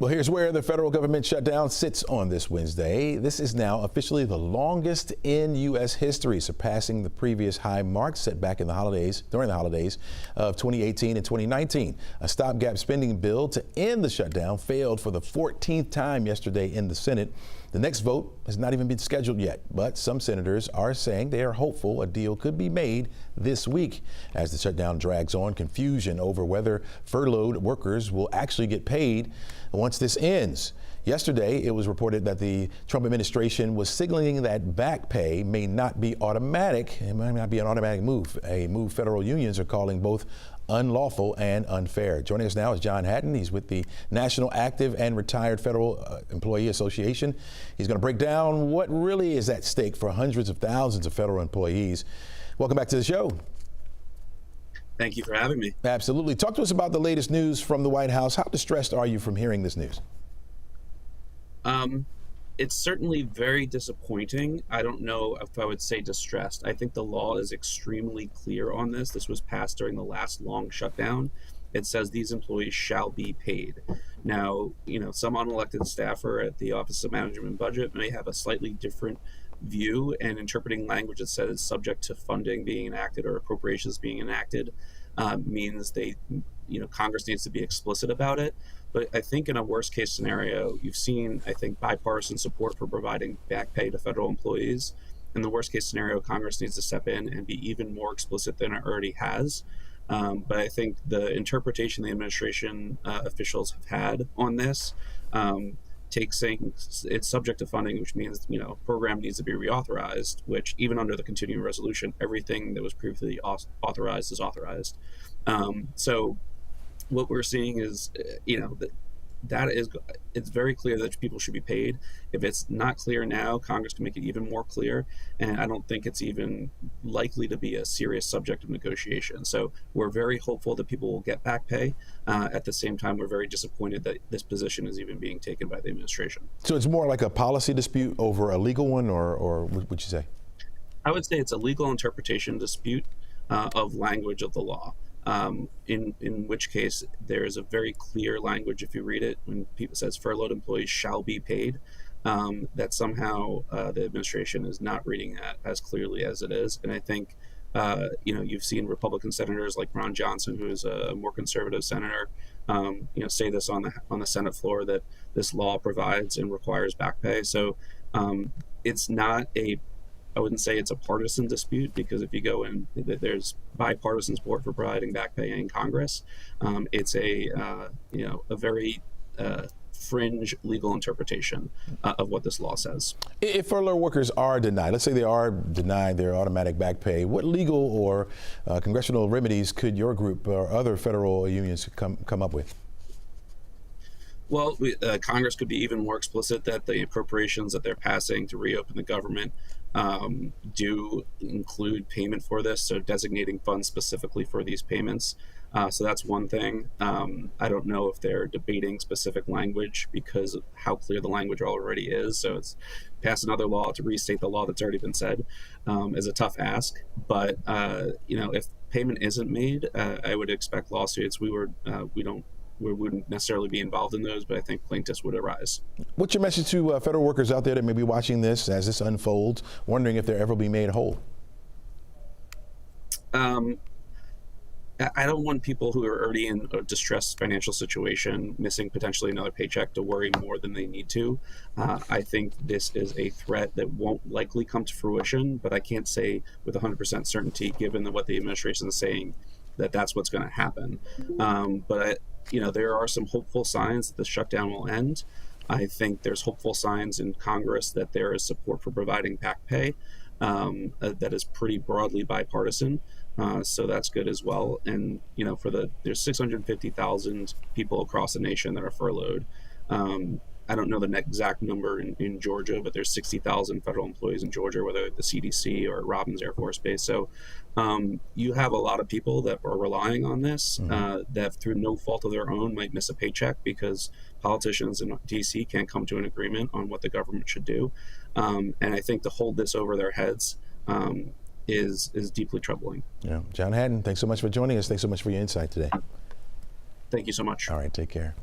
Well, here's where the federal government shutdown sits on this Wednesday. This is now officially the longest in U.S. history, surpassing the previous high mark set back in the holidays, during the holidays of 2018 and 2019. A stopgap spending bill to end the shutdown failed for the 14th time yesterday in the Senate. The next vote has not even been scheduled yet, but some senators are saying they are hopeful a deal could be made this week. As the shutdown drags on, confusion over whether furloughed workers will actually get paid once this ends. Yesterday, it was reported that the Trump administration was signaling that back pay may not be automatic. It might not be an automatic move, a move federal unions are calling both unlawful and unfair. Joining us now is John Hatton. He's with the National Active and Retired Federal Employee Association. He's going to break down what really is at stake for hundreds of thousands of federal employees. Welcome back to the show. Thank you for having me. Absolutely. Talk to us about the latest news from the White House. How distressed are you from hearing this news? It's certainly very disappointing. I don't know if I would say distressed. I think the law is extremely clear on this. This was passed during the last long shutdown. It says these employees shall be paid. Now, some unelected staffer at the Office of Management and Budget may have a slightly different view, and interpreting language that says subject to funding being enacted or appropriations being enacted means Congress needs to be explicit about it. But I think in a worst case scenario, you've seen, I think, bipartisan support for providing back pay to federal employees. In the worst case scenario, Congress needs to step in and be even more explicit than it already has. But I think the interpretation the administration officials have had on this takes saying it's subject to funding, which means, program needs to be reauthorized, which even under the continuing resolution, everything that was previously authorized is authorized. So what we're seeing is, it's very clear that people should be paid. If it's not clear now, Congress can make it even more clear. And I don't think it's even likely to be a serious subject of negotiation. So we're very hopeful that people will get back pay. At the same time, we're very disappointed that this position is even being taken by the administration. So it's more like a policy dispute over a legal one, or what would you say? I would say it's a legal interpretation dispute of language of the law. In which case there is a very clear language, if you read it, when people says furloughed employees shall be paid, that somehow the administration is not reading that as clearly as it is. And I think, you've seen Republican senators like Ron Johnson, who is a more conservative senator, say this on the Senate floor, that this law provides and requires back pay. So it's not I wouldn't say it's a partisan dispute, because if you go in, there's bipartisan support for providing back pay in Congress. It's a very fringe legal interpretation of what this law says. If furlough workers are denied, let's say they are denied their automatic back pay, what legal or congressional remedies could your group or other federal unions come up with? Well, Congress could be even more explicit that the appropriations that they're passing to reopen the government do include payment for this, so designating funds specifically for these payments. So that's one thing. I don't know if they're debating specific language because of how clear the language already is. So it's pass another law to restate the law that's already been said is a tough ask. But if payment isn't made, I would expect lawsuits. We wouldn't necessarily be involved in those, but I think plaintiffs would arise. What's your message to federal workers out there that may be watching this as this unfolds, wondering if they'll ever be made whole? I don't want people who are already in a distressed financial situation, missing potentially another paycheck, to worry more than they need to. I think this is a threat that won't likely come to fruition, but I can't say with 100% certainty, given what the administration is saying, that that's what's going to happen. But there are some hopeful signs that the shutdown will end. I think there's hopeful signs in Congress that there is support for providing back pay that is pretty broadly bipartisan. So that's good as well. And, there's 650,000 people across the nation that are furloughed. I don't know the exact number in Georgia, but there's 60,000 federal employees in Georgia, whether at the CDC or Robins Air Force Base. So you have a lot of people that are relying on this, that through no fault of their own might miss a paycheck because politicians in DC can't come to an agreement on what the government should do. And I think to hold this over their heads is deeply troubling. Yeah. John Hatton, thanks so much for joining us. Thanks so much for your insight today. Thank you so much. All right, take care.